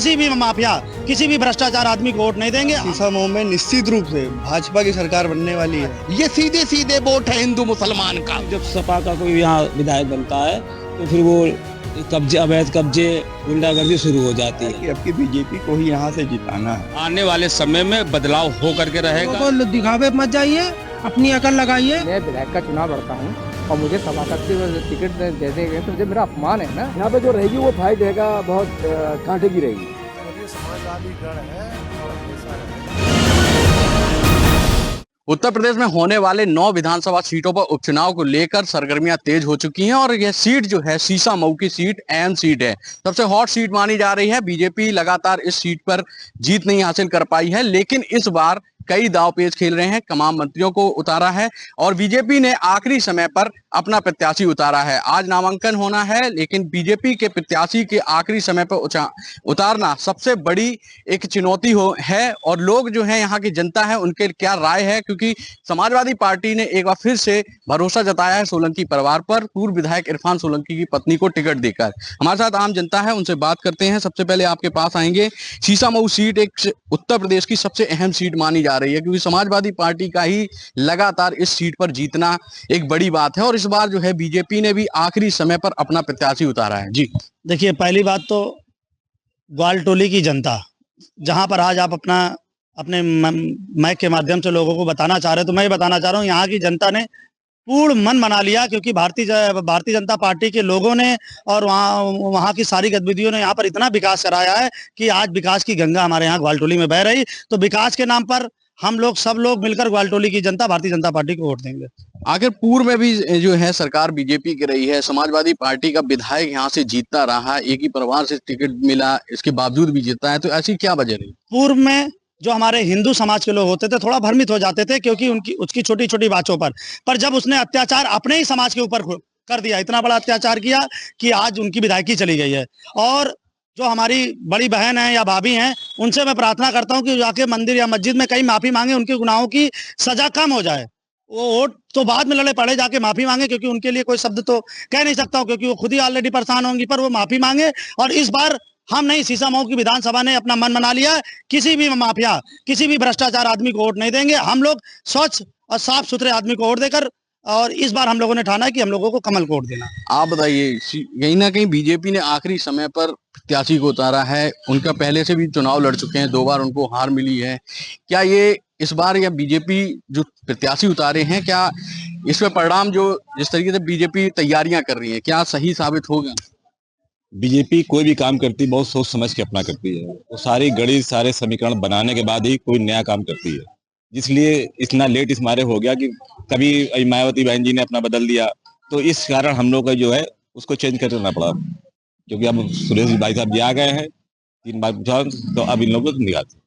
किसी भी माफिया, किसी भी भ्रष्टाचार आदमी को वोट नहीं देंगे। शीशामऊ में निश्चित रूप से भाजपा की सरकार बनने वाली है। ये सीधे सीधे वोट है हिंदू मुसलमान का। जब सपा का कोई यहाँ विधायक बनता है तो फिर वो कब्जे, अवैध कब्जे, गुंडागर्दी शुरू हो जाती है। अब की बीजेपी को ही यहाँ से जिताना है। आने वाले समय में बदलाव हो करके रहेगा। तो दिखावे मत जाइए, अपनी अकल लगाइए। मैं विधायक का चुनाव लड़ता हूँ और मुझे सभासद की टिकट दे देंगे तो मुझे मेरा अपमान है ना। यहाँ पे जो रहेगी वो फाइट रहेगा, बहुत कांटे की रहेगी। उत्तर प्रदेश में होने वाले 9 विधानसभा सीटों पर उपचुनाव को लेकर सरगर्मियां तेज हो चुकी हैं और यह सीट जो है शीशामऊ की सीट अहम सीट है, सबसे हॉट सीट मानी जा रही है। बीजेपी लगातार इस सीट पर जीत नहीं हासिल कर पाई है, लेकिन इस बार कई दांवपेच खेल रहे हैं। तमाम मंत्रियों को उतारा है और बीजेपी ने आखिरी समय पर अपना प्रत्याशी उतारा है। आज नामांकन होना है, लेकिन बीजेपी के प्रत्याशी के आखिरी समय पर उतारना सबसे बड़ी एक चुनौती है। और लोग जो है, यहाँ की जनता है, उनके क्या राय है, क्योंकि समाजवादी पार्टी ने एक बार फिर से भरोसा जताया है सोलंकी परिवार पर, पूर्व विधायक इरफान सोलंकी की पत्नी को टिकट देकर। हमारे साथ आम जनता है, उनसे बात करते हैं। सबसे पहले आपके पास आएंगे। शीशामऊ सीट एक उत्तर प्रदेश की सबसे अहम सीट मानी जा रही है, क्योंकि समाजवादी पार्टी का ही लगातार इस सीट पर जीतना एक बड़ी बात है और इस बार जो है बीजेपी ने भी आखिरी समय पर अपना प्रत्याशी उतारा है। जी देखिए, पहली बात तो ग्वालटोली की जनता, जहां पर आज आप अपने माइक के माध्यम से लोगों को बताना चाह रहे हैं, तो मैं ये बताना चाह रहा हूं, यहाँ की जनता ने पूर्ण मन बना लिया, क्योंकि भारतीय जनता पार्टी के लोगों ने और वहाँ की सारी गतिविधियों ने यहाँ पर इतना विकास कराया है कि आज विकास की गंगा हमारे यहाँ ग्वालटोली में बह रही। तो विकास के नाम पर हम लोग, सब लोग मिलकर ग्वालटोली की जनता भारतीय जनता पार्टी को वोट देंगे। आखिर पूर्व में भी जो है सरकार बीजेपी की रही है, समाजवादी पार्टी का विधायक यहाँ से जीतता रहा, एक ही परिवार से टिकट मिला, इसके बावजूद भी जीता है, तो ऐसी क्या वजह रही? पूर्व में जो हमारे हिंदू समाज के लोग होते थे, थोड़ा भ्रमित हो जाते थे, क्योंकि उसकी छोटी छोटी बातों पर जब उसने अत्याचार अपने ही समाज के ऊपर कर दिया, इतना बड़ा अत्याचार किया कि आज उनकी विधायकी चली गई है। और जो हमारी बड़ी बहन है या भाभी हैं, उनसे मैं प्रार्थना करता हूं कि जाके मंदिर या मस्जिद में कहीं माफी मांगे, उनके गुनाहों की सजा कम हो जाए। वो वोट तो बाद में लड़े पड़े, जाके माफी मांगे, क्योंकि उनके लिए कोई शब्द तो कह नहीं सकता हूं, क्योंकि वो खुद ही ऑलरेडी परेशान होंगी, पर वो माफी मांगे। और इस बार हम नहीं, शीशामऊ की विधानसभा ने अपना मन बना लिया, किसी भी माफिया, किसी भी भ्रष्टाचार आदमी को वोट नहीं देंगे। हम लोग स्वच्छ और साफ सुथरे आदमी को वोट देकर, और इस बार हम लोगों ने ठाना है कि हम लोगों को कमल को वोट देना। आप बताइए, कहीं ना कहीं बीजेपी ने आखिरी समय पर प्रत्याशी को उतारा है, उनका पहले से भी चुनाव लड़ चुके हैं, 2 बार उनको हार मिली है। क्या ये इस बार या बीजेपी जो प्रत्याशी उतारे हैं, क्या इसमें परिणाम जो जिस तरीके से बीजेपी तैयारियां कर रही है, क्या सही साबित होगा? बीजेपी कोई भी काम करती है बहुत सोच समझ के अपना करती है। वो सारी गणित, सारे समीकरण बनाने के बाद ही कोई नया काम करती है, इसलिए इतना लेट इस मारे हो गया कि कभी मायावती बहन जी ने अपना बदल दिया, तो इस कारण हम लोग का जो है उसको चेंज करना पड़ा, क्योंकि अब सुरेश भाई साहब जी आ गए हैं 3 बार पूछा, तो अब इन लोगों को निकालते।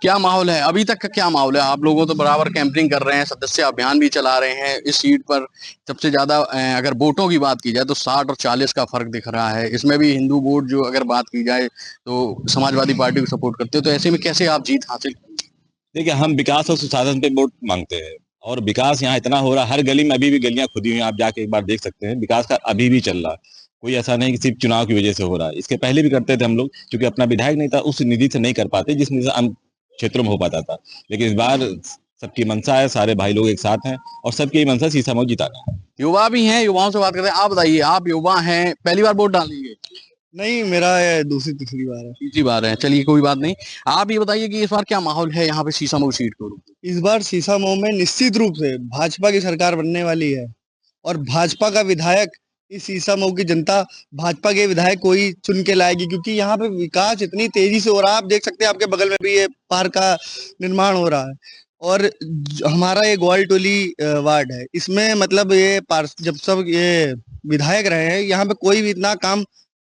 क्या माहौल है अभी तक का? क्या माहौल है? आप लोगों तो बराबर कैंपेनिंग कर रहे हैं, सदस्य अभियान भी चला रहे हैं। इस सीट पर सबसे ज्यादा अगर वोटों की बात की जाए तो 60 और 40 का फर्क दिख रहा है। इसमें भी हिंदू वोट जो अगर बात की जाए तो समाजवादी पार्टी को सपोर्ट करते हो, तो ऐसे में कैसे आप जीत हासिल? देखिए, हम विकास और सुशासन पे वोट मांगते हैं और विकास यहाँ इतना हो रहा है, हर गली में अभी भी गलियां खुदी हुई हैं, आप जाके एक बार देख सकते हैं। विकास का अभी भी चल रहा है, कोई ऐसा नहीं कि सिर्फ चुनाव की वजह से हो रहा है। इसके पहले भी करते थे हम लोग, क्योंकि अपना विधायक नहीं था, उस निधि से नहीं कर पाते जिस निधि से आम क्षेत्रों में हो पाता था। लेकिन इस बार सबकी मनसा है, सारे भाई लोग एक साथ हैं और सबकी मनसा शीशामऊ जिताना है। युवा भी हैं, युवाओं से बात करते हैं। आप बताइए, आप युवा हैं, पहली बार वोट डालेंगे? नहीं, मेरा दूसरी तीसरी बार है। तीसरी बार है, चलिए कोई बात नहीं। आप ये बताइए कि इस बार क्या माहौल है यहाँ पे शीशामऊ सीट को? इस बार शीशामऊ में निश्चित रूप से भाजपा की सरकार बनने वाली है और भाजपा का विधायक, इस शीशामऊ की जनता भाजपा के विधायक को ही चुन के लाएगी, क्योंकि यहाँ पे विकास इतनी तेजी से हो रहा है। आप देख सकते हैं, आपके बगल में भी ये पार्क का निर्माण हो रहा है और हमारा ये ग्वालटोली वार्ड है, इसमें मतलब ये जब सब ये विधायक रहे हैं, यहाँ पे कोई भी इतना काम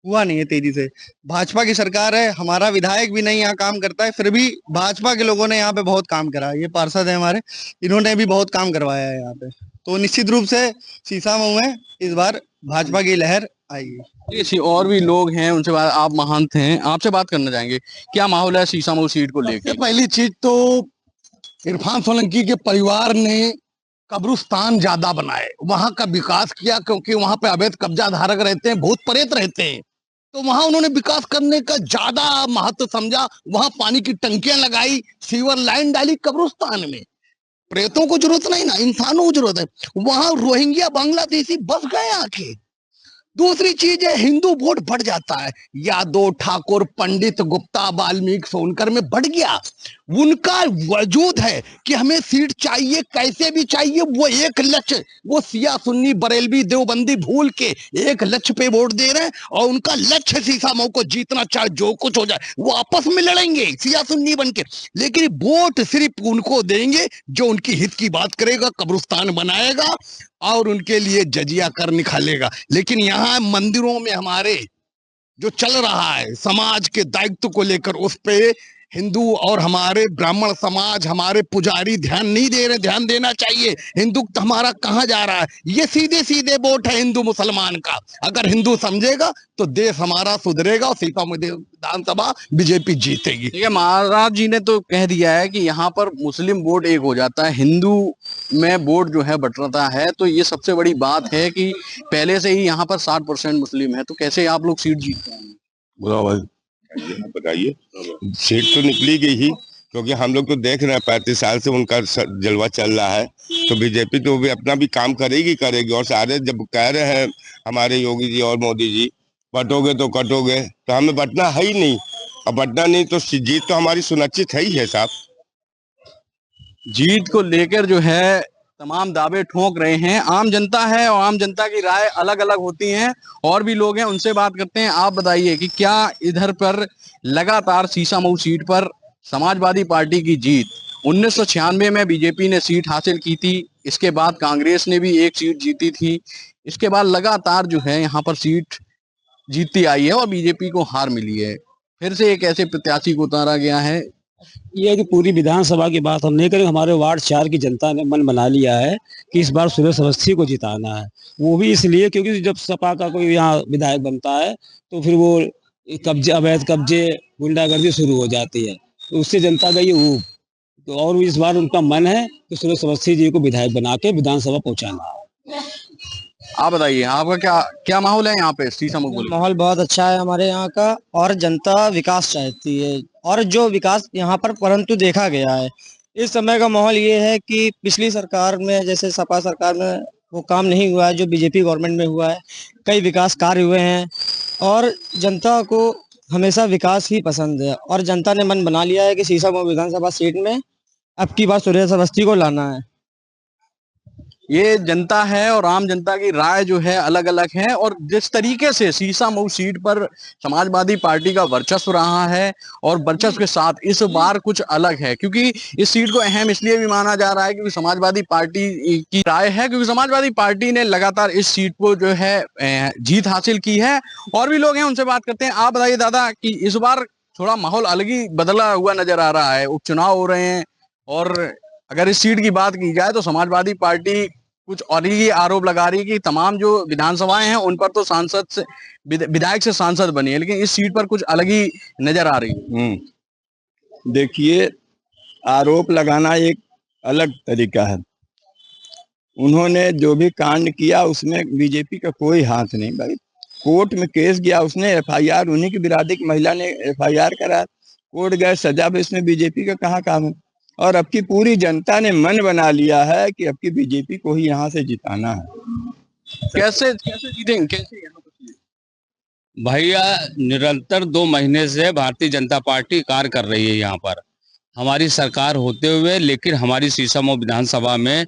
हुआ नहीं है तेजी से। भाजपा की सरकार है, हमारा विधायक भी नहीं यहाँ काम करता है, फिर भी भाजपा के लोगों ने यहाँ पे बहुत काम करा है। ये पार्षद है हमारे, इन्होंने भी बहुत काम करवाया है यहाँ पे। तो निश्चित रूप से शीशामऊ में इस बार भाजपा की लहर आएगी। और भी लोग हैं, उनसे बात, आप महंत हैं, आपसे बात करना चाहेंगे। क्या माहौल है शीशामऊ सीट को लेकर? पहली चीज तो इरफान सोलंकी के परिवार ने कब्रिस्तान ज्यादा बनाए, वहां का विकास किया, क्योंकि वहां पे अवैध कब्जा धारक रहते हैं, भूत प्रेत रहते हैं, तो वहां उन्होंने विकास करने का ज्यादा महत्व समझा, वहां पानी की टंकियां लगाई, सीवर लाइन डाली कब्रिस्तान में। प्रेतों को जरूरत नहीं ना, इंसानों को जरूरत है। वहां रोहिंग्या बांग्लादेशी बस गए आके। दूसरी चीज है, हिंदू वोट बढ़ जाता है, यादव ठाकुर पंडित गुप्ता वाल्मीकि सोनकर में बढ़ गया। उनका वजूद है कि हमें सीट चाहिए, कैसे भी चाहिए। वो एक लक्ष्य, वो सिया सुन्नी बरेलवी देवबंदी भूल के एक लक्ष्य पे वोट दे रहे हैं, और उनका लक्ष्य सीसा मऊ को जीतना, चाहे जो कुछ हो जाए। वो आपस में लड़ेंगे सिया सुन्नी बन के, लेकिन वोट सिर्फ उनको देंगे जो उनकी हित की बात करेगा, कब्रिस्तान बनाएगा और उनके लिए जजिया कर निकालेगा। लेकिन यहाँ मंदिरों में हमारे जो चल रहा है समाज के दायित्व को लेकर, उस पे हिंदू और हमारे ब्राह्मण समाज, हमारे पुजारी ध्यान नहीं दे रहे। ध्यान देना चाहिए। हिंदुत्व हमारा कहाँ जा रहा है? ये सीधे सीधे वोट है हिंदू मुसलमान का। अगर हिंदू समझेगा तो देश हमारा सुधरेगा और सीतामढ़ी विधानसभा बीजेपी जीतेगी। ठीक है, महाराज जी ने तो कह दिया है कि यहाँ पर मुस्लिम वोट एक हो जाता है, हिंदू में वोट जो है बटता है। तो ये सबसे बड़ी बात है कि पहले से ही यहाँ पर 60% मुस्लिम है, तो कैसे आप लोग सीट जीतते हैं? बताइए, सीट तो निकली गई ही, क्योंकि हम लोग तो देख रहे हैं 35 साल से उनका जलवा चल रहा है। तो बीजेपी तो भी अपना भी काम करेगी। और सारे जब कह रहे हैं हमारे योगी जी और मोदी जी, बटोगे तो कटोगे, तो हमें बटना है ही नहीं। और बटना नहीं तो जीत तो हमारी सुनिश्चित है ही है साहब। जीत को लेकर जो है तमाम दावे ठोक रहे हैं। आम जनता है और आम जनता की राय अलग अलग होती हैं। और भी लोग हैं, उनसे बात करते हैं। आप बताइए कि क्या इधर पर लगातार सीसामऊ सीट पर समाजवादी पार्टी की जीत, 1996 में बीजेपी ने सीट हासिल की थी, इसके बाद कांग्रेस ने भी एक सीट जीती थी, इसके बाद लगातार जो है यहाँ पर सीट जीतती आई है और बीजेपी को हार मिली है। फिर से एक ऐसे प्रत्याशी को उतारा गया है। ये है कि पूरी विधानसभा की बात हम नहीं करें। हमारे वार्ड 4 की जनता ने मन बना लिया है कि इस बार सुरेश अवस्थी को जिताना है। वो भी इसलिए क्योंकि जब सपा का कोई यहाँ विधायक बनता है तो फिर वो कब्जे, अवैध कब्जे, गुंडागर्दी शुरू हो जाती है, तो उससे जनता का ये ऊब। तो और इस बार उनका मन है कि सुरेश अवस्थी जी को विधायक बना के विधानसभा पहुंचाना है। आप बताइए, आपका क्या क्या माहौल है यहाँ पे सीसामऊ को? माहौल बहुत अच्छा है हमारे यहाँ का, और जनता विकास चाहती है, और जो विकास यहाँ पर परंतु देखा गया है इस समय का माहौल ये है कि पिछली सरकार में, जैसे सपा सरकार में वो काम नहीं हुआ है जो बीजेपी गवर्नमेंट में हुआ है। कई विकास कार्य हुए हैं और जनता को हमेशा विकास ही पसंद है, और जनता ने मन बना लिया है कि सीसामऊ विधानसभा सीट में अब की बार सुरेश अवस्थी को लाना है। ये जनता है और आम जनता की राय जो है अलग अलग है। और जिस तरीके से सीसामऊ सीट पर समाजवादी पार्टी का वर्चस्व रहा है, और वर्चस्व के साथ इस बार कुछ अलग है, क्योंकि इस सीट को अहम इसलिए भी माना जा रहा है क्योंकि समाजवादी पार्टी की राय है, क्योंकि समाजवादी पार्टी ने लगातार इस सीट को जो है जीत हासिल की है। और भी लोग हैं, उनसे बात करते हैं। आप बताइए दादा कि इस बार थोड़ा माहौल अलग ही बदला हुआ नजर आ रहा है, उपचुनाव हो रहे हैं, और अगर इस सीट की बात की जाए तो समाजवादी पार्टी कुछ और ही आरोप लगा रही है कि तमाम जो विधानसभाएं हैं उन पर तो सांसद से, विधायक से सांसद बनी है, लेकिन इस सीट पर कुछ अलग ही नजर आ रही है। देखिए, आरोप लगाना एक अलग तरीका है। उन्होंने जो भी कांड किया उसमें बीजेपी का कोई हाथ नहीं। भाई कोर्ट में केस गया, उसने एफआईआर, उन्हीं की बिरादरी की महिला ने एफआईआर करा, कोर्ट गए, सजा भी, इसमें बीजेपी का कहाँ काम है। और अब की पूरी जनता ने मन बना लिया है कि अब की बीजेपी को ही यहाँ से जिताना है। कैसे जीतेंगे? कैसे? भैया, निरंतर 2 महीने से भारतीय जनता पार्टी कार्य कर रही है यहाँ पर, हमारी सरकार होते हुए, लेकिन हमारी सीसामऊ विधानसभा में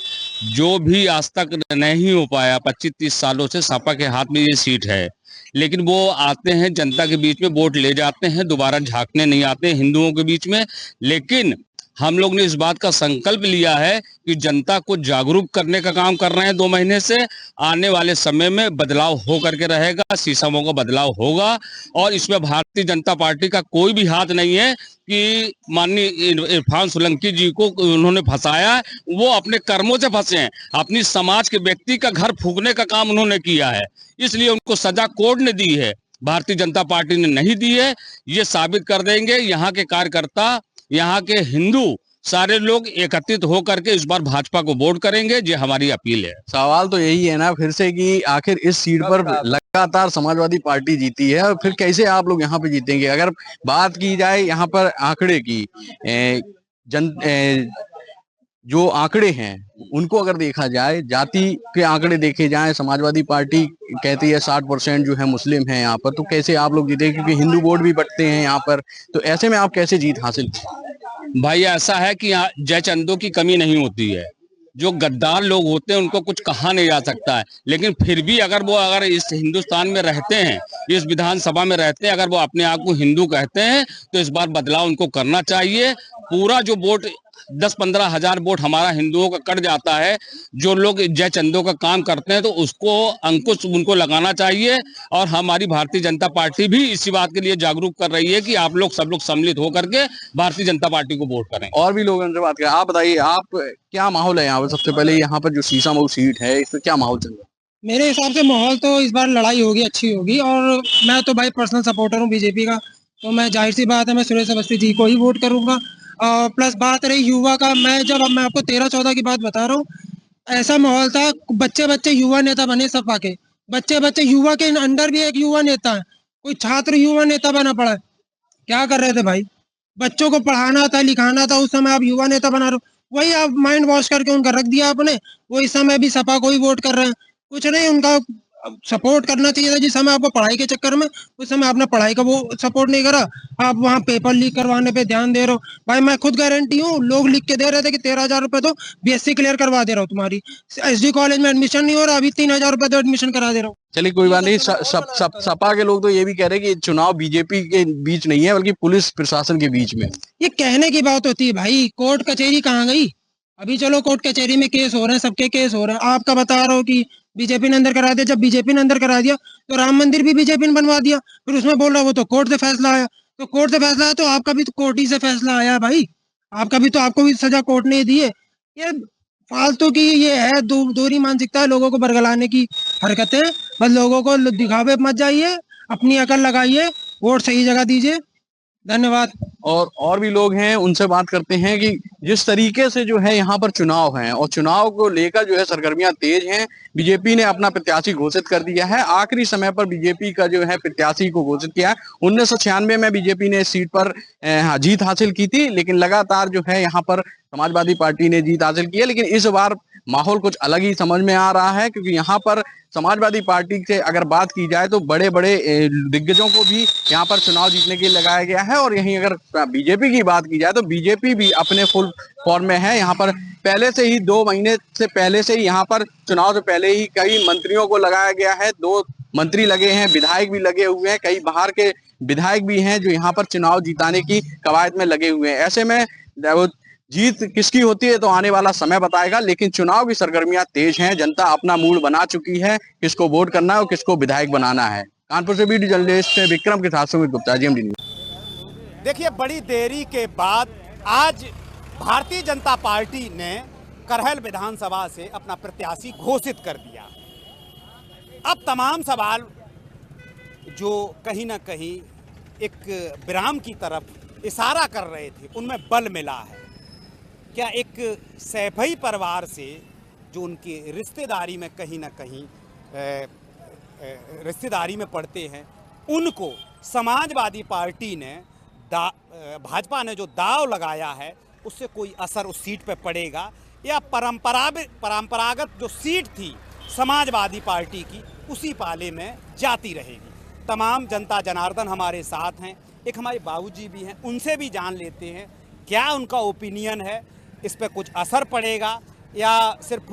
जो भी आज तक नहीं हो पाया, 25-30 सालों से सपा के हाथ में ये सीट है, लेकिन वो आते हैं जनता के बीच में, वोट ले जाते हैं, दोबारा झांकने नहीं आते हिंदुओं के बीच में। लेकिन हम लोग ने इस बात का संकल्प लिया है कि जनता को जागरूक करने का काम कर रहे हैं 2 महीने से। आने वाले समय में बदलाव हो करके रहेगा, सीसामऊ का बदलाव होगा, और इसमें भारतीय जनता पार्टी का कोई भी हाथ नहीं है कि माननीय इरफान सोलंकी जी को उन्होंने फंसाया। वो अपने कर्मों से फंसे हैं, अपनी समाज के व्यक्ति का घर फूंकने का काम उन्होंने किया है, इसलिए उनको सजा कोर्ट ने दी है, भारतीय जनता पार्टी ने नहीं दी है। ये साबित कर देंगे यहाँ के कार्यकर्ता, यहाँ के हिंदू सारे लोग एकत्रित होकर के इस बार भाजपा को वोट करेंगे, ये हमारी अपील है। सवाल तो यही है ना फिर से कि आखिर इस सीट पर लगातार समाजवादी पार्टी जीती है और फिर कैसे आप लोग यहाँ पे जीतेंगे? अगर बात की जाए यहाँ पर आंकड़े की, जो आंकड़े हैं उनको अगर देखा जाए, जाति के आंकड़े देखे जाएं, समाजवादी पार्टी कहती है 60% जो है मुस्लिम है यहाँ पर, तो कैसे आप लोग जीते? क्योंकि हिंदू वोट भी बढ़ते हैं यहाँ पर, तो ऐसे में आप कैसे जीत हासिल? भाई ऐसा है कि यहाँ जय चंदों की कमी नहीं होती है। जो गद्दार लोग होते हैं उनको कुछ कहा नहीं जा सकता है, लेकिन फिर भी अगर इस हिंदुस्तान में रहते हैं, इस विधानसभा में रहते हैं, अगर वो अपने आप को हिंदू कहते हैं तो इस बार बदलाव उनको करना चाहिए। पूरा जो वोट 10-15 हजार वोट हमारा हिंदुओं का कट जाता है, जो लोग जय चंदों का काम करते हैं, तो उसको अंकुश उनको लगाना चाहिए। और हमारी भारतीय जनता पार्टी भी इसी बात के लिए जागरूक कर रही है कि आप लोग सब लोग सम्मिलित होकर के भारतीय जनता पार्टी को वोट करें। और भी लोग उनसे बात करें। आप बताइए, आप क्या माहौल है यहाँ पर? सबसे पहले यहाँ पर जो शीशामऊ सीट है, इस पर क्या माहौल चल रहा है? मेरे हिसाब से माहौल तो इस बार लड़ाई होगी, अच्छी होगी। और मैं तो भाई पर्सनल सपोर्टर हूँ बीजेपी का, तो मैं जाहिर सी बात है मैं सुरेश अवस्थी जी को ही वोट करूंगा। प्लस बात रही युवा का, मैं आपको 13-14 की बात बता रहा हूँ, ऐसा माहौल था, बच्चे युवा नेता बने सपा के, बच्चे युवा के अंदर भी एक युवा नेता है, कोई छात्र युवा नेता बना पड़ा है। क्या कर रहे थे भाई? बच्चों को पढ़ाना था, लिखाना था, उस समय आप युवा नेता बना रहे हो। वही आप माइंड वॉश करके उनका रख दिया आपने, वो इस समय भी सपा को ही वोट कर रहे हैं। कुछ नहीं, उनका सपोर्ट करना चाहिए था जिस समय आपको पढ़ाई के चक्कर में, उस समय आपने पढ़ाई का वो सपोर्ट नहीं करा, आप वहाँ पेपर लीक करवाने पे ध्यान दे रहे हो। भाई मैं खुद गारंटी हूँ, लोग लिख के दे रहे थे कि 13,000 रुपए तो बीएससी क्लियर करवा दे रहा हूँ, तुम्हारी एसडी कॉलेज में एडमिशन नहीं हो रहा, अभी 3,000 रुपए तो एडमिशन करा दे रहा हूँ। चलिए कोई बात नहीं। सपा के लोग तो ये भी कह रहे हैं कि चुनाव बीजेपी के बीच नहीं है बल्कि पुलिस प्रशासन के बीच में। ये कहने की बात होती है भाई, कोर्ट कचहरी कहाँ गई? अभी चलो कोर्ट कचहरी में केस हो रहे हैं, सबके केस हो रहे हैं, आपका बता रहा हूँ कि बीजेपी ने अंदर करा दिया। जब बीजेपी ने अंदर करा दिया तो राम मंदिर भी बीजेपी ने बनवा दिया, फिर उसमें बोल रहा वो तो कोर्ट से फैसला आया, तो कोर्ट से फैसला आया तो आपका भी तो कोर्ट ही से फैसला आया भाई, आपको भी सजा कोर्ट ने दी है। ये फालतू की ये है दोहरी मानसिकता है, लोगों को बरगलाने की हरकतें। बस लोगों को दिखावे मत जाइए, अपनी अकल लगाइए, वोट सही जगह दीजिए। धन्यवाद। और भी लोग हैं, उनसे बात करते हैं कि जिस तरीके से जो है यहाँ पर चुनाव है और चुनाव को लेकर जो है सरगर्मियां तेज हैं। बीजेपी ने अपना प्रत्याशी घोषित कर दिया है, आखिरी समय पर बीजेपी का जो है प्रत्याशी को घोषित किया है। 1996 में बीजेपी ने इस सीट पर जीत हासिल की थी, लेकिन लगातार जो है यहाँ पर समाजवादी पार्टी ने जीत हासिल की है। लेकिन इस बार माहौल कुछ अलग ही समझ में आ रहा है, क्योंकि यहाँ पर समाजवादी पार्टी से अगर बात की जाए तो बड़े बड़े दिग्गजों को भी यहाँ पर चुनाव जीतने के लिए लगाया गया है। और यहीं अगर बीजेपी की बात की जाए तो बीजेपी भी अपने फुल फॉर्म में है। यहाँ पर पहले से ही 2 महीने से पहले से ही यहाँ पर चुनाव से पहले ही कई मंत्रियों को लगाया गया है। 2 मंत्री लगे हैं, विधायक भी लगे हुए हैं, कई बाहर के विधायक भी हैं जो यहाँ पर चुनाव जिताने की कवायद में लगे हुए हैं। ऐसे में जीत किसकी होती है तो आने वाला समय बताएगा, लेकिन चुनाव की सरगर्मियां तेज हैं। जनता अपना मूड बना चुकी है, किसको वोट करना है और किसको विधायक बनाना है। कानपुर से वीडियो जर्नलिस्ट विक्रम के साथ सुमित गुप्ता, जीएमडी न्यूज। देखिए, बड़ी देरी के बाद आज भारतीय जनता पार्टी ने करहल विधानसभा से अपना प्रत्याशी घोषित कर दिया। अब तमाम सवाल जो कहीं ना कहीं एक विराम की तरफ इशारा कर रहे थे, उनमें बल मिला है। क्या एक सैफई परिवार से जो उनकी रिश्तेदारी में कहीं ना कहीं रिश्तेदारी में पड़ते हैं, उनको समाजवादी पार्टी ने भाजपा ने जो दाव लगाया है उससे कोई असर उस सीट पे पड़ेगा, या परंपरागत जो सीट थी समाजवादी पार्टी की उसी पाले में जाती रहेगी। तमाम जनता जनार्दन हमारे साथ हैं, एक हमारे बाबूजी भी हैं, उनसे भी जान लेते हैं क्या उनका ओपिनियन है, इस पे कुछ असर पड़ेगा या सिर्फ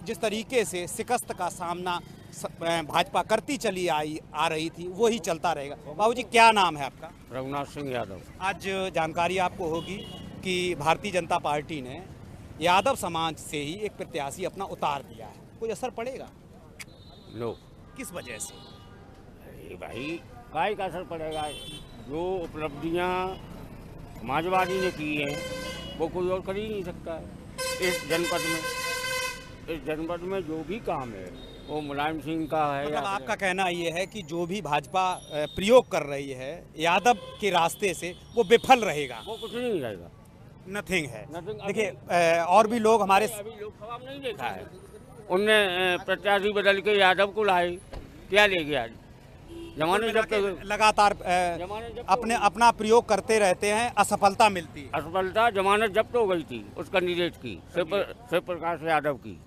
जिस तरीके से शिकस्त का सामना भाजपा करती चली आ रही थी वही चलता रहेगा। बाबूजी, क्या नाम है आपका? रघुनाथ सिंह यादव। आज जानकारी आपको होगी कि भारतीय जनता पार्टी ने यादव समाज से ही एक प्रत्याशी अपना उतार दिया है, कोई असर पड़ेगा? लो, किस वजह से? भाई काय का असर पड़ेगा? जो उपलब्धियां समाजवादी ने की है वो कोई और कर ही नहीं सकता है। इस जनपद में जो भी काम है वो मुलायम सिंह का है। मतलब आपका कहना ये है कि जो भी भाजपा प्रयोग कर रही है यादव के रास्ते से वो विफल रहेगा? वो कुछ नहीं रहेगा। नथिंग है। देखिए और भी लोग हमारे लोकसभा में नहीं देखा है, उनने प्रत्याशी बदल के यादव को लाए, क्या ले गया? जमाने जब लगातार अपना प्रयोग करते रहते हैं, असफलता मिलती है। असफलता जमानत जब्त हो गई थी उस कैंडिडेट की, शिव प्रकाश यादव की।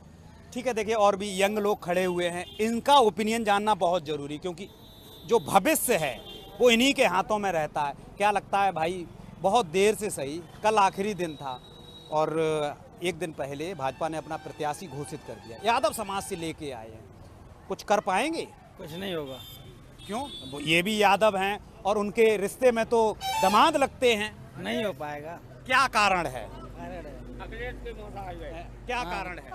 ठीक है, देखिए और भी यंग लोग खड़े हुए हैं, इनका ओपिनियन जानना बहुत ज़रूरी, क्योंकि जो भविष्य है वो इन्हीं के हाथों में रहता है। क्या लगता है भाई, बहुत देर से सही, कल आखिरी दिन था और एक दिन पहले भाजपा ने अपना प्रत्याशी घोषित कर दिया, यादव समाज से लेके आए हैं, कुछ कर पाएंगे? कुछ नहीं होगा। क्यों? वो ये भी यादव हैं और उनके रिश्ते में तो दामाद लगते हैं। नहीं हो पाएगा। क्या कारण है? क्या हाँ। कारण है?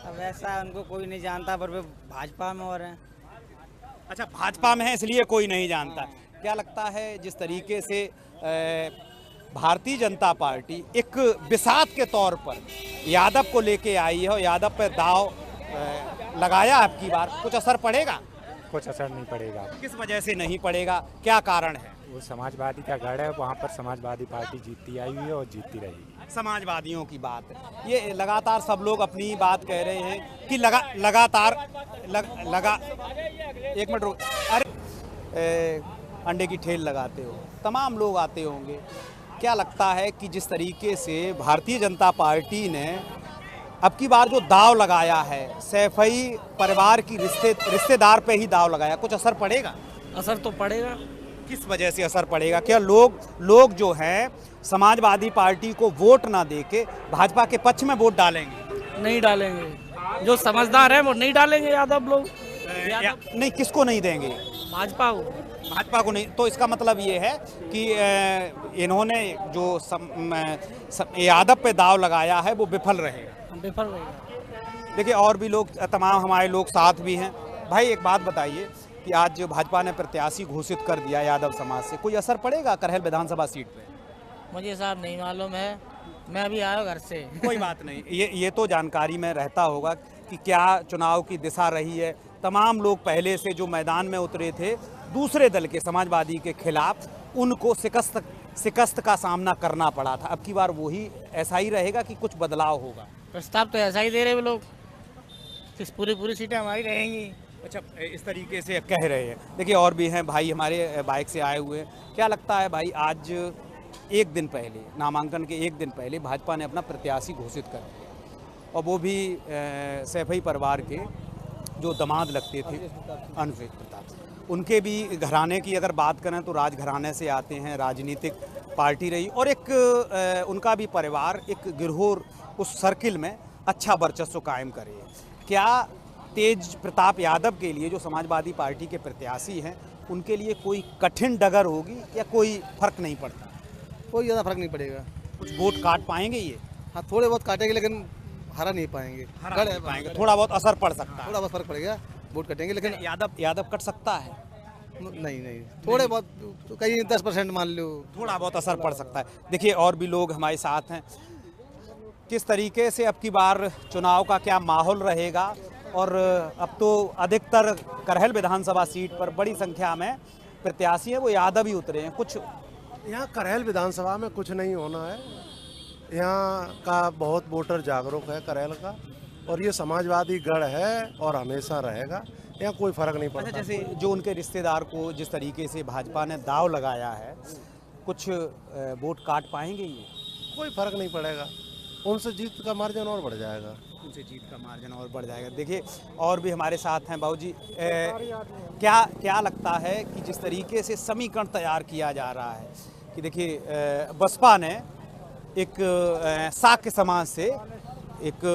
अब ऐसा उनको कोई नहीं जानता, पर वे भाजपा में और हैं। अच्छा, भाजपा में है इसलिए कोई नहीं जानता। क्या लगता है जिस तरीके से भारतीय जनता पार्टी एक बिसात के तौर पर यादव को लेके आई है और यादव पर दाव लगाया आपकी बार, कुछ असर पड़ेगा? कुछ असर नहीं पड़ेगा। किस वजह से नहीं पड़ेगा, क्या कारण है? वो समाजवादी का गढ़ है, वहाँ पर समाजवादी पार्टी जीतती आई हुई है और जीतती रहेगी। समाजवादियों की बात है, ये लगातार सब लोग अपनी बात कह रहे हैं कि लगातार एक मिनट रुक, अरे अंडे की ठेल लगाते हो, तमाम लोग आते होंगे। क्या लगता है कि जिस तरीके से भारतीय जनता पार्टी ने अब की बार जो दाव लगाया है, सैफई परिवार की रिश्तेदार पे ही दाव लगाया, कुछ असर पड़ेगा? असर तो पड़ेगा। किस वजह से असर पड़ेगा? क्या लोग जो हैं समाजवादी पार्टी को वोट ना देके भाजपा के पक्ष में वोट डालेंगे? नहीं डालेंगे, जो समझदार है वो नहीं डालेंगे यादव लोग। नहीं, किसको नहीं देंगे? भाजपा को। भाजपा को नहीं, तो इसका मतलब ये है कि इन्होंने जो यादव पे दाव लगाया है वो विफल रहेगा। देखिए और भी लोग, तमाम हमारे लोग साथ भी हैं। भाई एक बात बताइए कि आज भाजपा ने प्रत्याशी घोषित कर दिया यादव समाज से, कोई असर पड़ेगा करहल विधानसभा सीट पे? मुझे साहब नहीं मालूम है, मैं अभी आया घर से। कोई बात नहीं, ये तो जानकारी में रहता होगा कि क्या चुनाव की दिशा रही है। तमाम लोग पहले से जो मैदान में उतरे थे दूसरे दल के, समाजवादी के खिलाफ, उनको शिकस्त का सामना करना पड़ा था। अब की बार वही ऐसा ही रहेगा कि कुछ बदलाव होगा? प्रस्ताव तो ऐसा ही दे रहे वो लोग, पूरी सीटें हमारी रहेंगी। अच्छा, इस तरीके से कह रहे हैं। देखिए और भी हैं भाई हमारे बाइक से आए हुए हैं। क्या लगता है भाई, आज एक दिन पहले, नामांकन के एक दिन पहले भाजपा ने अपना प्रत्याशी घोषित कर दिया और वो भी सैफई परिवार के जो दामाद लगते थे, अनुप्रिय प्रताप, उनके भी घराने की अगर बात करें तो राजघराने से आते हैं, राजनीतिक पार्टी रही और एक उनका भी परिवार एक गिरहोर उस सर्किल में अच्छा वर्चस्व कायम करे। क्या तेज प्रताप यादव के लिए, जो समाजवादी पार्टी के प्रत्याशी हैं, उनके लिए कोई कठिन डगर होगी या कोई फर्क नहीं पड़ता? कोई ज़्यादा फर्क नहीं पड़ेगा। कुछ वोट काट पाएंगे ये? हाँ, थोड़े बहुत काटेंगे लेकिन हरा नहीं पाएंगे। पाएंगे, थोड़ा बहुत असर पड़ सकता है। थोड़ा बहुत फर्क पड़ेगा, वोट कटेंगे लेकिन यादव कट सकता है? नहीं, थोड़े बहुत, तो कहीं 10% मान लो, थोड़ा बहुत असर पड़ सकता है। देखिए और भी लोग हमारे साथ हैं। किस तरीके से अब की बार चुनाव का क्या माहौल रहेगा? और अब तो अधिकतर करहल विधानसभा सीट पर बड़ी संख्या में प्रत्याशी हैं, वो यादव ही उतरे हैं। कुछ यहाँ करहल विधानसभा में कुछ नहीं होना है। यहाँ का बहुत वोटर जागरूक है करहल का, और ये समाजवादी गढ़ है और हमेशा रहेगा, यहाँ कोई फर्क नहीं पड़ता। अच्छा, जैसे जो उनके रिश्तेदार को जिस तरीके से भाजपा ने दाव लगाया है, कुछ वोट काट पाएंगे ये? कोई फर्क नहीं पड़ेगा, उनसे जीत का मार्जिन और बढ़ जाएगा। उनसे जीत का मार्जिन और बढ़ जाएगा। देखिए और भी हमारे साथ हैं बाबूजी। क्या लगता है कि जिस तरीके से समीकरण तैयार किया जा रहा है कि देखिए बसपा ने एक शाक्य समाज से एक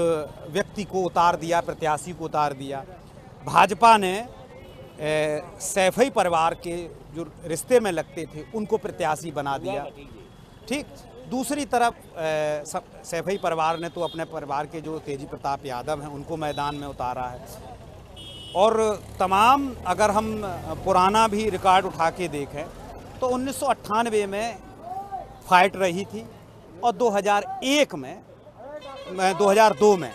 व्यक्ति को उतार दिया, प्रत्याशी को उतार दिया, भाजपा ने सैफई परिवार के जो रिश्ते में लगते थे उनको प्रत्याशी बना दिया। ठीक, दूसरी तरफ सैफई परिवार ने तो अपने परिवार के जो तेजी प्रताप यादव हैं उनको मैदान में उतारा है। और तमाम अगर हम पुराना भी रिकॉर्ड उठा के देखें तो 1998 में फाइट रही थी और 2002 में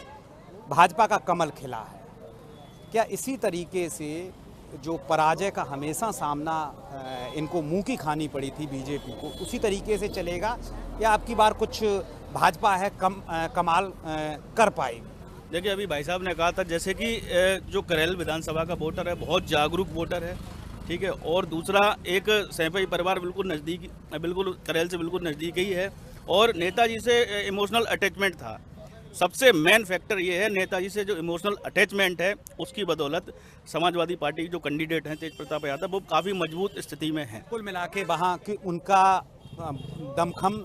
भाजपा का कमल खिला है। क्या इसी तरीके से जो पराजय का हमेशा सामना इनको मुंह की खानी पड़ी थी बीजेपी को, उसी तरीके से चलेगा या आपकी बार कुछ भाजपा है कमाल कर पाएगी? देखिए, अभी भाई साहब ने कहा था जैसे कि जो करेल विधानसभा का वोटर है बहुत जागरूक वोटर है, ठीक है, और दूसरा एक सैफई परिवार बिल्कुल नज़दीक, बिल्कुल करेल से बिल्कुल नज़दीक ही है और नेताजी से इमोशनल अटैचमेंट था। सबसे मेन फैक्टर ये है नेताजी से जो इमोशनल अटैचमेंट है, उसकी बदौलत समाजवादी पार्टी के जो कैंडिडेट हैं तेज प्रताप यादव वो काफ़ी मजबूत स्थिति में हैं। कुल मिला के वहाँ की उनका दमखम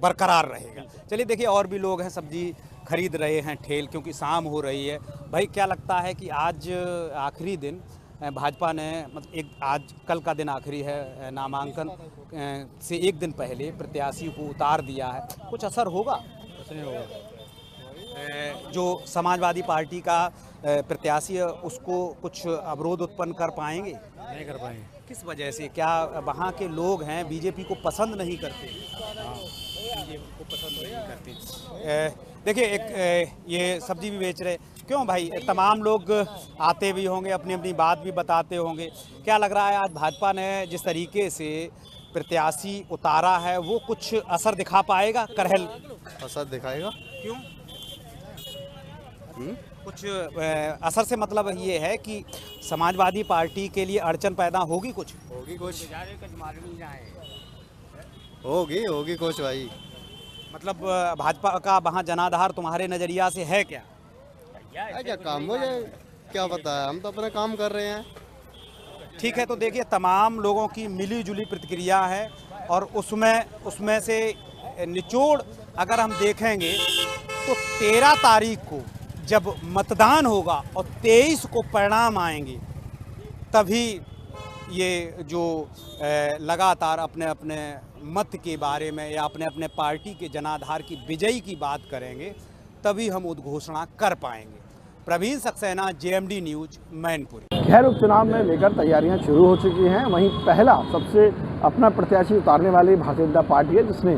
बरकरार रहेगा। चलिए देखिए, और भी लोग हैं सब्जी खरीद रहे हैं ठेल, क्योंकि शाम हो रही है। भाई क्या लगता है कि आज आखिरी दिन भाजपा ने मतलब आज कल का दिन आखिरी है, नामांकन से एक दिन पहले प्रत्याशी को उतार दिया है, कुछ असर होगा? कुछ नहीं होगा। जो समाजवादी पार्टी का प्रत्याशी है उसको कुछ अवरोध उत्पन्न कर पाएंगे? नहीं कर पाएंगे। किस वजह से? क्या वहाँ के लोग हैं बीजेपी को पसंद नहीं करते? बीजेपी को पसंद नहीं करते। देखिए, एक ये सब्जी भी बेच रहे, क्यों भाई? तमाम लोग आते भी होंगे, अपनी अपनी बात भी बताते होंगे। क्या लग रहा है आज भाजपा ने जिस तरीके से प्रत्याशी उतारा है वो कुछ असर दिखा पाएगा? करहल असर दिखाएगा? क्यों? कुछ असर से मतलब ये है कि समाजवादी पार्टी के लिए अड़चन पैदा होगी? कुछ होगी, कुछ होगी कुछ भाई। मतलब भाजपा का वहाँ जनाधार तुम्हारे नज़रिया से है क्या? क्या काम हो जाए, क्या पता है, हम तो अपना काम कर रहे हैं। ठीक है, तो देखिए तमाम लोगों की मिली जुली प्रतिक्रिया है और उसमें से निचोड़ अगर हम देखेंगे तो 13 तारीख को जब मतदान होगा और 23 को परिणाम आएंगे, तभी ये जो लगातार अपने अपने मत के बारे में या अपने अपने पार्टी के जनाधार की विजयी की बात करेंगे, तभी हम उद्घोषणा कर पाएंगे। Praveen Saxena, JMD news, Mainpuri. खैर, उपचुनाव में लेकर तैयारियां शुरू हो चुकी हैं। वहीं पहला सबसे अपना प्रत्याशी उतारने वाली भारतीय जनता पार्टी है, जिसने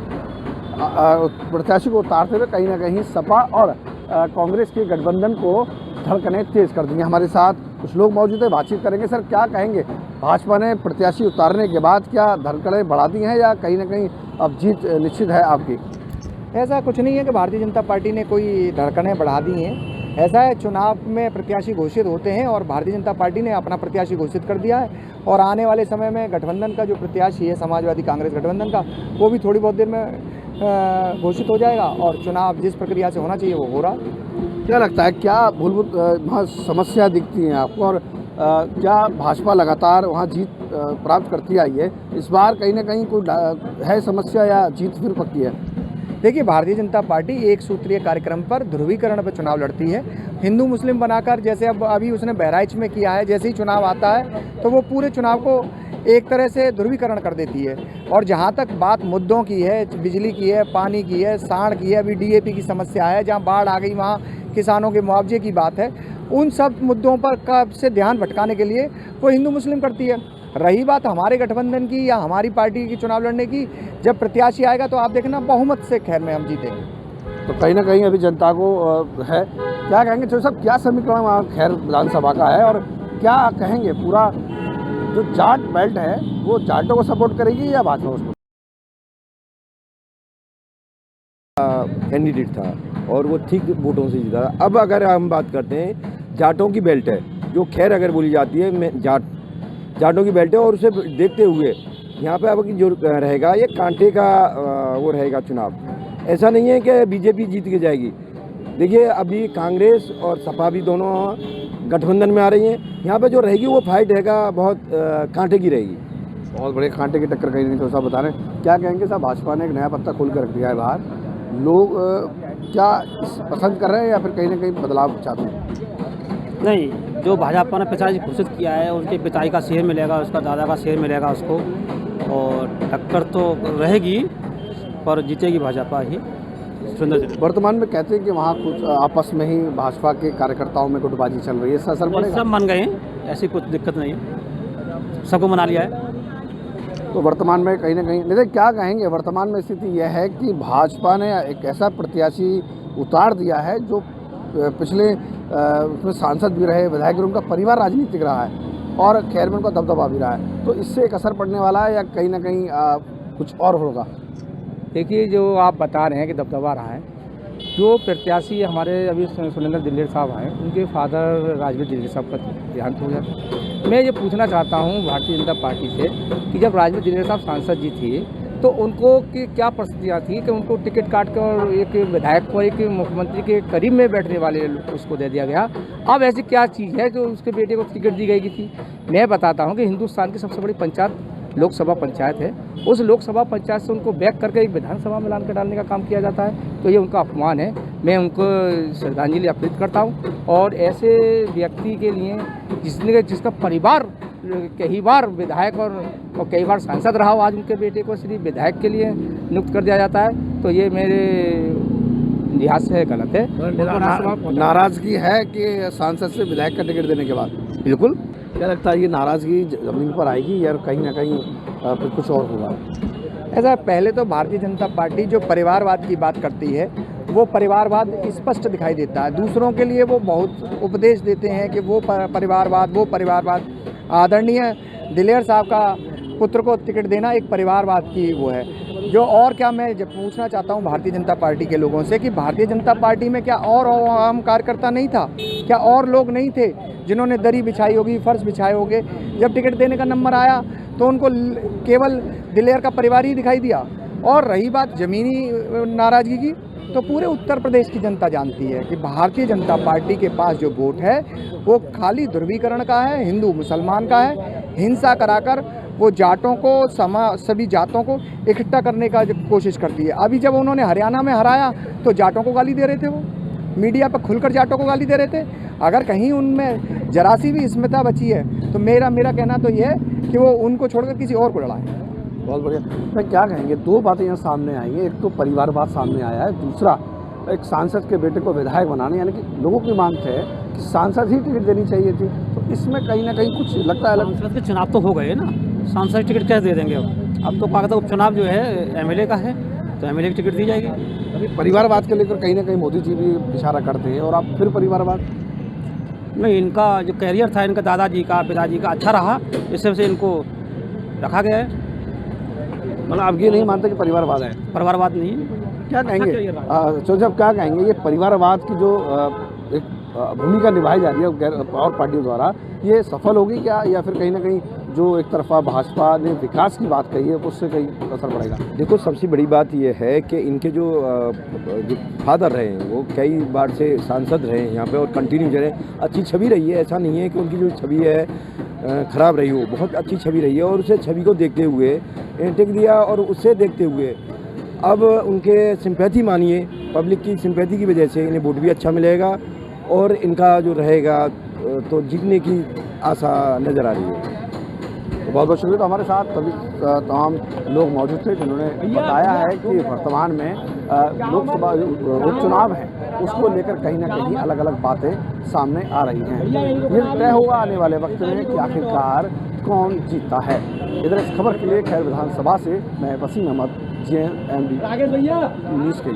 प्रत्याशी को उतारते हुए कहीं ना कहीं सपा और कांग्रेस के गठबंधन को धड़कनें तेज कर दी हैं। हमारे साथ कुछ लोग मौजूद है, बातचीत करेंगे। सर, क्या कहेंगे, भाजपा ने प्रत्याशी उतारने के बाद क्या धड़कनें बढ़ा दी हैं या कहीं ना कहीं अब जीत निश्चित है आपकी? ऐसा कुछ नहीं है कि भारतीय जनता पार्टी ने कोई धड़कनें बढ़ा दी हैं। ऐसा है, चुनाव में प्रत्याशी घोषित होते हैं और भारतीय जनता पार्टी ने अपना प्रत्याशी घोषित कर दिया है और आने वाले समय में गठबंधन का जो प्रत्याशी है, समाजवादी कांग्रेस गठबंधन का, वो भी थोड़ी बहुत देर में घोषित हो जाएगा और चुनाव जिस प्रक्रिया से होना चाहिए वो हो रहा। क्या लगता है, क्या मूलभूत वहाँ समस्या दिखती हैं आपको और क्या भाजपा लगातार वहाँ जीत प्राप्त करती आई है? इस बार कहीं ना कहीं कोई है समस्या या जीत फिर पक्की है? देखिए, भारतीय जनता पार्टी एक सूत्रीय कार्यक्रम पर ध्रुवीकरण पर चुनाव लड़ती है, हिंदू मुस्लिम बनाकर, जैसे अब अभी उसने बहराइच में किया है। जैसे ही चुनाव आता है तो वो पूरे चुनाव को एक तरह से ध्रुवीकरण कर देती है। और जहाँ तक बात मुद्दों की है, बिजली की है, पानी की है, साढ़ की है, अभी DAP की समस्या है, जहाँ बाढ़ आ गई वहाँ किसानों के मुआवजे की बात है, उन सब मुद्दों पर से ध्यान भटकाने के लिए वो हिंदू मुस्लिम करती है। रही बात हमारे गठबंधन की या हमारी पार्टी की चुनाव लड़ने की, जब प्रत्याशी आएगा तो आप देखना बहुमत से खैर में हम जीतेंगे। तो कहीं ना कहीं अभी जनता को है, क्या कहेंगे तो सब, क्या समीकरण वहाँ खैर विधानसभा का है और क्या कहेंगे, पूरा जो जाट बेल्ट है वो जाटों को सपोर्ट करेगी या भाजपा को? कैंडिडेट था और वो ठीक वोटों से जीता। अब अगर हम बात करते हैं, जाटों की बेल्ट है जो खैर अगर बोली जाती है, जाटों की बेल्ट है और उसे देखते हुए यहाँ पे अब जो रहेगा ये कांटे का वो रहेगा चुनाव। ऐसा नहीं है कि बीजेपी जीत के जाएगी। देखिए, अभी कांग्रेस और सपा भी दोनों गठबंधन में आ रही हैं। यहाँ पे जो रहेगी वो फाइट रहेगा बहुत कांटे की रहेगी, बहुत बड़े कांटे की टक्कर कहीं नहीं। तो साहब बता रहे हैं, क्या कहेंगे साहब, भाजपा ने एक नया पत्ता खोल कर रख दिया है बाहर, लोग क्या पसंद कर रहे हैं या फिर कहीं ना कहीं बदलाव चाहते हैं? नहीं, जो भाजपा ने पिछाई घोषित किया है उनके पिताई का शेयर मिलेगा, उसका दादा का शेयर मिलेगा उसको, और टक्कर तो रहेगी पर जीतेगी भाजपा ही। वर्तमान में कहते हैं कि वहाँ कुछ आपस में ही भाजपा के कार्यकर्ताओं में गुटबाजी चल रही है, इसका असर पड़ेगा? सब मान गए हैं, ऐसी कुछ दिक्कत नहीं है, सबको मना लिया है। तो वर्तमान में कहीं ना कहीं नहीं, क्या कहेंगे, वर्तमान में स्थिति यह है कि भाजपा ने एक ऐसा प्रत्याशी उतार दिया है जो पिछले उसमें सांसद भी रहे, विधायक, उनका परिवार राजनीतिक रहा है, और खैर में उनका दबदबा भी रहा है। तो इससे एक असर पड़ने वाला है या कहीं ना कहीं कुछ और होगा? देखिए, जो आप बता रहे हैं कि दबदबा रहा है, जो प्रत्याशी हमारे अभी सुरेंद्र दिल्लेर साहब आए, उनके फादर राजवीर दिल्लेर साहब का देहांत हो गया। मैं ये पूछना चाहता हूँ भारतीय जनता पार्टी से कि जब राजवीर दिल्लेर साहब सांसद जी थे तो उनको की क्या परिस्थितियाँ थी कि उनको टिकट काट कर और एक विधायक को एक मुख्यमंत्री के करीब में बैठने वाले उसको दे दिया गया। अब ऐसी क्या चीज़ है जो उसके बेटे को टिकट दी गई थी? मैं बताता हूँ कि हिंदुस्तान की सबसे बड़ी पंचायत लोकसभा पंचायत है, उस लोकसभा पंचायत से उनको बैक करके एक विधानसभा में लान कर डालने का काम किया जाता है, तो ये उनका अपमान है। मैं उनको श्रद्धांजलि अर्पित करता हूँ और ऐसे व्यक्ति के लिए जिसका परिवार कई बार विधायक और कई बार सांसद रहा हो, आज उनके बेटे को सिर्फ विधायक के लिए नियुक्त कर दिया जाता है, तो ये मेरे लिहाज से गलत है। नाराजगी है कि सांसद से विधायक का टिकट देने के बाद? बिल्कुल। क्या लगता है ये नाराजगी जमीन पर आएगी या कहीं ना कहीं फिर कुछ और होगा? ऐसा पहले तो भारतीय जनता पार्टी जो परिवारवाद की बात करती है वो परिवारवाद स्पष्ट दिखाई देता है। दूसरों के लिए वो बहुत उपदेश देते हैं कि वो परिवारवाद। आदरणीय दिलेर साहब का पुत्र को टिकट देना एक परिवारवाद की वो है। जो और क्या मैं जब पूछना चाहता हूँ भारतीय जनता पार्टी के लोगों से कि भारतीय जनता पार्टी में क्या और आम कार्यकर्ता नहीं था? क्या और लोग नहीं थे जिन्होंने दरी बिछाई होगी, फर्श बिछाए होंगे? जब टिकट देने का नंबर आया तो उनको केवल दिलेर का परिवार ही दिखाई दिया। और रही बात ज़मीनी नाराज़गी की, तो पूरे उत्तर प्रदेश की जनता जानती है कि भारतीय जनता पार्टी के पास जो वोट है वो खाली ध्रुवीकरण का है, हिंदू मुसलमान का है। हिंसा कराकर वो जाटों को सभी जातों को इकट्ठा करने का कोशिश करती है। अभी जब उन्होंने हरियाणा में हराया तो जाटों को गाली दे रहे थे, वो मीडिया पर खुलकर जाटों को गाली दे रहे थे। अगर कहीं उनमें जरा सी भी स्मिता बची है तो मेरा कहना तो ये है कि वो उनको छोड़कर किसी और को लड़ाएं। बहुत बढ़िया। मैं क्या कहेंगे, दो बातें यहाँ सामने आई हैं। एक तो परिवारवाद सामने आया है, दूसरा एक सांसद के बेटे को विधायक बनाने, यानी कि लोगों की मांग है कि सांसद ही टिकट देनी चाहिए थी। तो इसमें कहीं ना कहीं कुछ लगता है। सांसद के चुनाव तो हो गए ना, सांसद टिकट कैसे दे देंगे? अब तो कागज उपचुनाव जो है एमएलए का है, तो एमएलए की टिकट दी जाएगी। अभी परिवारवाद के लेकर कहीं ना कहीं मोदी जी भी इशारा करते हैं और आप फिर परिवारवाद? नहीं, इनका जो कैरियर था इनका दादाजी का पिताजी का अच्छा रहा, इस वजह से इनको रखा गया है। मतलब आप ये नहीं मानते कि परिवारवाद है? परिवारवाद नहीं। क्या कहेंगे तो जब क्या कहेंगे ये परिवारवाद की जो एक भूमिका निभाई जा रही है और पार्टियों द्वारा, ये सफल होगी क्या, या फिर कहीं ना कहीं जो एक तरफा भाजपा ने विकास की बात कही है उससे कहीं असर पड़ेगा? देखो, सबसे बड़ी बात यह है कि इनके जो फादर रहे हैं वो कई बार से सांसद रहे हैं यहाँ पे और कंटिन्यू रहे, अच्छी छवि रही है। ऐसा नहीं है कि उनकी जो छवि है ख़राब रही हो, बहुत अच्छी छवि रही है। और उसे छवि को देखते हुए टिक दिया और उससे देखते हुए अब उनके सिंपैथी मानिए, पब्लिक की सिंपैथी की वजह से इन्हें वोट भी अच्छा मिलेगा और इनका जो रहेगा तो जीतने की आशा नज़र आ रही है। तो बहुत बहुत शुक्रिया। तो हमारे साथ सभी तमाम लोग मौजूद थे जिन्होंने बताया है कि वर्तमान में लोकसभा उपचुनाव है उसको लेकर कहीं ना कहीं अलग अलग बातें सामने आ रही हैं। ये तय होगा आने वाले वक्त में कि आखिरकार कौन जीतता है। इधर इस खबर के लिए खैर विधानसभा से मैं वसीम अहमद, JNNB न्यूज़ के लिए।